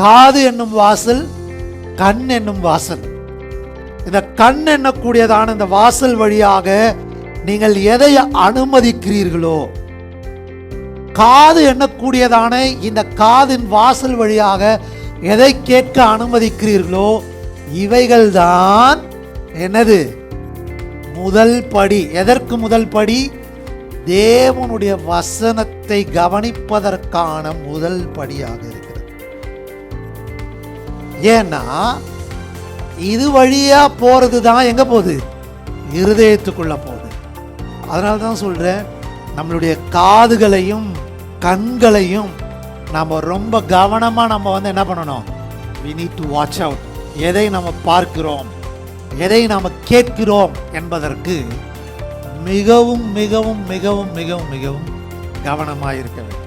காது என்னும் வாசல், கண் என்னும் வாசல். இந்த கண் எண்ணக்கூடியதான இந்த வாசல் வழியாக நீங்கள் எதை அனுமதிக்கிறீர்களோ, காது எண்ணக்கூடியதான இந்த காதின் வாசல் வழியாக எதை கேட்க அனுமதிக்கிறீர்களோ, இவைகள்தான் என்னது? முதல் படி. எதற்கு முதல் படி? தேவனுடைய வசனத்தை கவனிப்பதற்கான முதல் படியாக இருக்கிறது. ஏன்னா இது வழியா போறது தான் எங்க போகுது? இருதயத்துக்குள்ள போகுது. அதனால தான் சொல்றேன், நம்மளுடைய காதுகளையும் கண்களையும் நம்ம ரொம்ப கவனமா நம்ம என்ன பண்ணணும்? we need to watch out. எதை நம்ம பார்க்கிறோம், எதை நாம் கேட்கிறோம் என்பதற்கு மிகவும் மிகவும் மிகவும் மிகவும் மிகவும் கவனமாக இருக்க வேண்டும்.